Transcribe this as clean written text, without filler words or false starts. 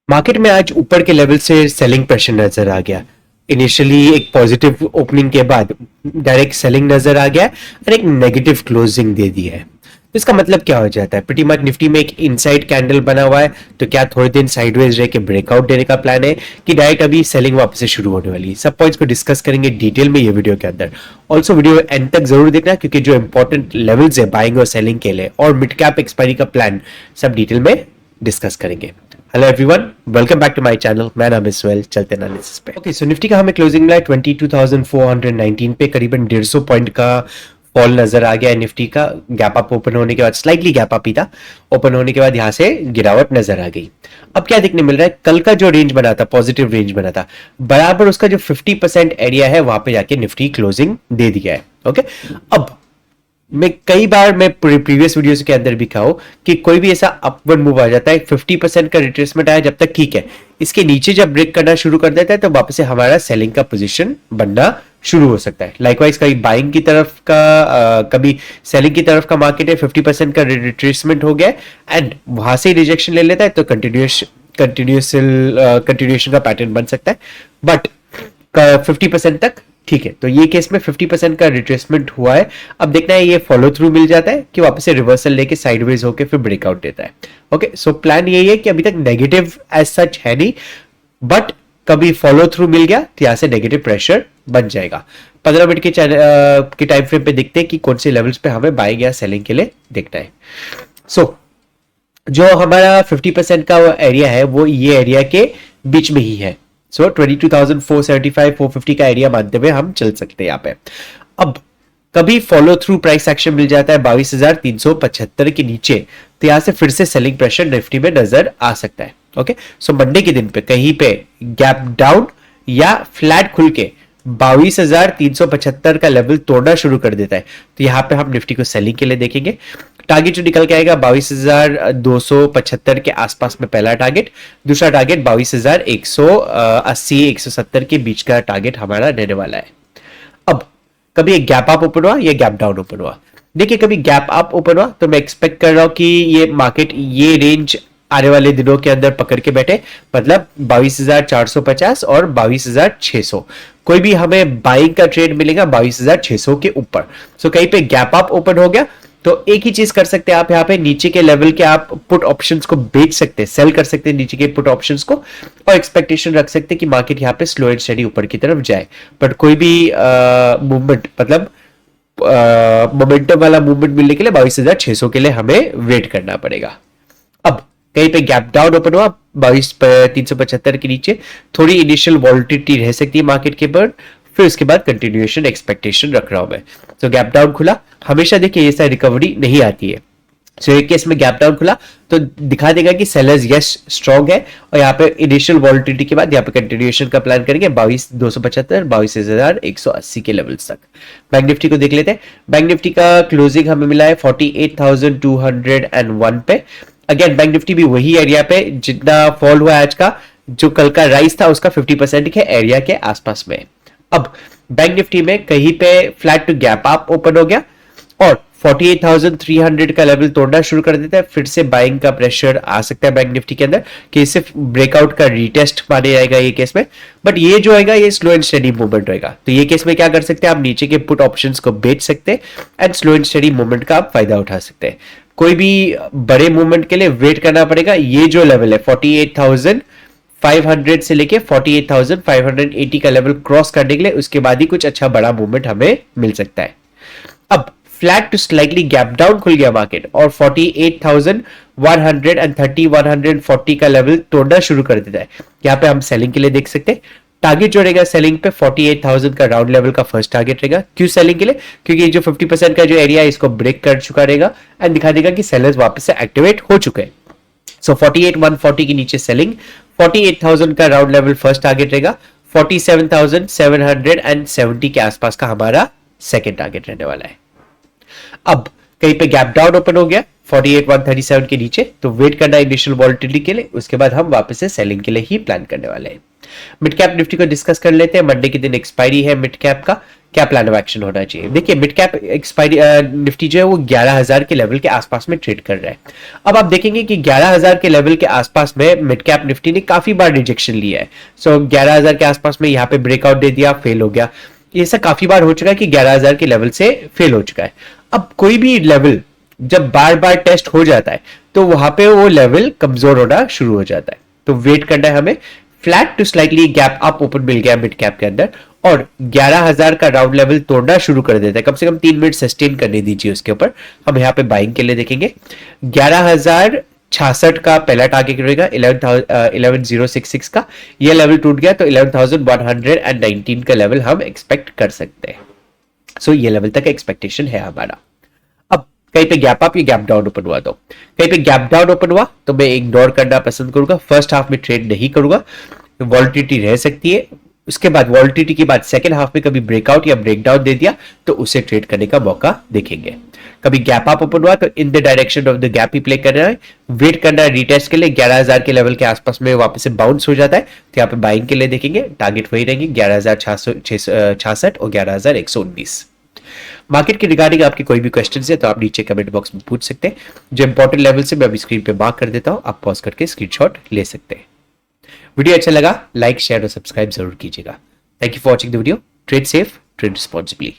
Market में आज ऊपर के लेवल से सेलिंग प्रेशर नजर आ गया। इनिशियली एक पॉजिटिव ओपनिंग के बाद डायरेक्ट सेलिंग नजर आ गया और एक नेगेटिव क्लोजिंग दे दी है। तो इसका मतलब क्या हो जाता है? प्रीटी मच निफ्टी में एक इनसाइड कैंडल बना हुआ है, तो क्या थोड़े दिन साइडवेज रह के ब्रेकआउट देने का प्लान है कि डायरेक्ट अभी सेलिंग वापस से शुरू होने वाली है? सब पॉइंट्स को डिस्कस करेंगे डिटेल में ये वीडियो के अंदर। ऑल्सो वीडियो एंड तक जरूर देखना, क्योंकि जो इंपॉर्टेंट लेवल्स है बाइंग और सेलिंग के लिए और मिड कैप एक्सपायरी का प्लान सब डिटेल में डिस्कस करेंगे। Hello everyone, welcome back to my channel. मैं नाम इस्वेल, चलते एनालिसिस पे। ओके, सो निफ्टी का हमें क्लोजिंग मिला है 22,419 पे, करीबन 150 पॉइंट का फॉल नजर आ गया है। निफ्टी का गैप अप ओपन होने के बाद, स्लाइटली गैप अप ही था, ओपन होने के बाद यहां से गिरावट नजर आ गई। अब क्या देखने मिल रहा है? कल का जो रेंज बना था, पॉजिटिव रेंज बना था, बराबर उसका जो 50% एरिया है वहां पे जाके निफ्टी क्लोजिंग दे दिया है। ओके, अब मैं कई बार मैं प्रीवियस वीडियोस के अंदर भी कहा कि कोई भी ऐसा अपवर्ड मूव आ जाता है, 50% का रिट्रेसमेंट आया जब तक ठीक है, इसके नीचे जब ब्रेक करना शुरू कर देता है तो वापस से हमारा सेलिंग का पोजीशन बनना शुरू हो सकता है। लाइकवाइज कभी बाइंग की तरफ का कभी सेलिंग की तरफ का मार्केट है, 50% का रिट्रेसमेंट हो गया एंड वहां से रिजेक्शन ले लेता है तो कंटिन्यूएशन का पैटर्न बन सकता है। बट 50% तक ठीक है, तो ये केस में 50% का रिट्रेसमेंट हुआ है। अब देखना है ये फॉलो थ्रू मिल जाता है कि वापस से रिवर्सल लेके साइडवेज होके फिर ब्रेकआउट देता है। ओके, सो प्लान यही है कि अभी तक नेगेटिव एज सच है नहीं, बट कभी फॉलो थ्रू मिल गया तो यहां से नेगेटिव प्रेशर बन जाएगा। 15 मिनट के टाइम फ्रेम पे देखते हैं कि कौन से लेवल्स पे हमें बाइंग या सेलिंग के लिए देखना है। सो जो हमारा 50% का एरिया है वो ये एरिया के बीच में ही है। सो 22,475 450 का एरिया मानते हुए हम चल सकते हैं यहाँ पे। अब कभी फॉलो थ्रू प्राइस एक्शन मिल जाता है 22,375 के नीचे, तो यहां से फिर से सेलिंग प्रेशर निफ्टी में नजर आ सकता है। ओके, सो मंडे के दिन पे कहीं पे गैप डाउन या फ्लैट खुल के 22,375 का लेवल तोड़ना शुरू कर देता है, तो यहां पे हम निफ्टी को सेलिंग के लिए देखेंगे। टारगेट जो निकल के आएगा 22,275 के आसपास में पहला टारगेट, दूसरा टारगेट 22,180 170 के बीच का टारगेट हमारा रहने वाला है। अब कभी एक गैप अप ओपन हुआ या गैप डाउन ओपन हुआ, देखिए कभी गैप अप ओपन हुआ तो मैं एक्सपेक्ट कर रहा हूं कि ये मार्केट ये रेंज आने वाले दिनों के अंदर पकड़ के बैठे, मतलब 22,450 और 22,600 कोई भी हमें बाइंग का ट्रेड मिलेगा 22,600 के ऊपर। सो कहीं पे गैप अप ओपन हो गया तो एक ही चीज कर सकते हैं आप, यहाँ पे नीचे के लेवल के आप पुट ऑप्शंस को बेच सकते हैं, सेल कर सकते हैं नीचे के पुट ऑप्शंस को, और एक्सपेक्टेशन रख सकते हैं कि मार्केट यहाँ पे स्लो एंड स्टेडी ऊपर की तरफ जाए। बट कोई भी मूवमेंट, मतलब मोमेंटम वाला मूवमेंट मिलने के लिए 22,600 के लिए हमें वेट करना पड़ेगा। अब कहीं पे गैप डाउन ओपन हुआ 22,375 के नीचे, थोड़ी इनिशियल वॉलिटिलिटी रह सकती है मार्केट के ऊपर, फिर उसके बाद कंटिन्यूएशन एक्सपेक्टेशन रख रहा हूं मैं। तो गैप डाउन खुला, हमेशा देखिए ऐसा रिकवरी नहीं आती है। सो एक केस में गैप डाउन खुला तो दिखा देगा कि सेलर्स यस स्ट्रॉन्ग है, और यहाँ पे इनिशियल वॉलिटिलिटी के बाद यहाँ पे कंटिन्यूएशन का प्लान करेंगे 22,275 22,180 के लेवल्स तक। बैंक निफ्टी को देख लेते हैं। बैंक निफ्टी का क्लोजिंग हमें मिला है 48,201 पे। अगेन बैंक निफ्टी भी वही एरिया पे जितना फॉल हुआ आज का, जो कल का राइज था उसका 50% के एरिया के आसपास में। अब बैंक निफ्टी में कहीं पे flat to gap up open हो गया और 48,300 का लेवल तोड़ना शुरू कर देता है, फिर से बाइंग का प्रेशर आ सकता है बैंक निफ्टी के अंदर कि सिर्फ ब्रेकआउट का रीटेस्ट माने जाएगा ये केस में। बट ये जो होगा ये स्लो एंड स्टेडी मूवमेंट होगा, तो ये केस में क्या कर सकते हैं आप, नीचे के पुट ऑप्शंस को बेच सकते हैं and slow and steady movement का आप फायदा उठा सकते हैं। कोई भी बड़े मूवमेंट के लिए वेट करना पड़ेगा। ये जो लेवल है 48,500 से लेके 48,580 का लेवल क्रॉस करने के लिए, उसके बाद ही कुछ अच्छा बड़ा मूवमेंट हमें मिल सकता है। अब flat to slightly gap down खुल गया मार्केट और 48,130 140 का लेवल तोड़ना शुरू कर देता है, यहाँ पे हम सेलिंग के लिए देख सकते हैं। टारगेट जो रहेगा सेलिंग पे 48,000 का राउंड लेवल का फर्स्ट टारगेट रहेगा। क्यों सेलिंग के लिए? क्योंकि जो 50% का जो एरिया है इसको ब्रेक कर चुका रहेगा एंड दिखा देगा कि सेलर्स वापस से एक्टिवेट हो चुके हैं। सो 48,140 के नीचे सेलिंग, 48,000 का राउंड लेवल फर्स्ट टारगेट रहेगा, 47,770 के आसपास का हमारा सेकेंड टारगेट रहने वाला है। अब कहीं पे गैप डाउन ओपन हो गया 48,137 के नीचे, तो वेट करना इनिशियल वॉलिटिलिटी के लिए, उसके बाद हम वापस से सेलिंग के लिए ही प्लान करने वाले हैं। मिड कैप निफ्टी को डिस्कस कर लेते हैं। मंडे के दिन एक्सपायरी है मिड कैप का, क्या प्लान ऑफ एक्शन होना चाहिए। देखिए मिड कैप एक्सपायरी निफ्टी जो है वो 11,000 के लेवल के आसपास में ट्रेड कर रहा है। अब आप देखेंगे कि 11,000 के लेवल के आसपास में मिड कैप निफ्टी ने काफी बार रिजेक्शन लिया है। सो 11,000 के आसपास में यहाँ पे ब्रेकआउट दे दिया, फेल हो गया। ये ऐसा काफी बार हो चुका है कि 11,000 के लेवल से फेल हो चुका है। अब कोई भी लेवल जब बार बार टेस्ट हो जाता है तो वहां पे वो लेवल कमजोर होना शुरू हो जाता है। तो वेट करना है हमें। Flat to slightly gap up open मिल गया मिड कैप के अंदर और 11,000 का राउंड लेवल तोड़ना शुरू कर देता है। कम से कम 3 मिनट सस्टेन करने दीजिए उसके ऊपर। हम यहाँ पे बाइंग के लिए देखेंगे 11,066 का पहला टारगेट रहेगा 11,066 का। ये लेवल टूट गया तो 11,119 का लेवल हम एक्सपेक्ट कर सकते हैं। सो ये लेवल तक एक्सपेक्टेशन है हमारा। अब कहीं पे गैप अप या गैप डाउन ओपन हुआ तो कहीं पे गैप डाउन ओपन हुआ तो मैं इग्नोर करना पसंद करूंगा। फर्स्ट हाफ में ट्रेड नहीं करूंगा, वॉलिटिलिटी रह सकती है। उसके बाद वॉलिटिलिटी के बाद सेकंड हाफ में कभी ब्रेकआउट या ब्रेकडाउन दे दिया तो उसे ट्रेड करने का मौका देखेंगे। कभी गैप अप ओपन हुआ तो in the direction of the gap he play करना है। वेट करना है रीटेस्ट के लिए। 11,000 के लेवल के आसपास में वापस से बाउंस हो जाता है तो यहाँ पे बाइंग के लिए देखेंगे। टारगेट वही रहेंगे 11,666 और 11,119। मार्केट के रिगार्डिंग आपके कोई भी क्वेश्चन है तो आप नीचे कमेंट बॉक्स में पूछ सकते हैं। जो इंपॉर्टेंट लेवल से मैं अभी स्क्रीन पे मार्क कर देता हूं, आप पॉज करके स्क्रीनशॉट ले सकते हैं। वीडियो अच्छा लगा लाइक शेयर और सब्सक्राइब जरूर कीजिएगा। Thank you for watching the video. Trade safe, trade responsibly.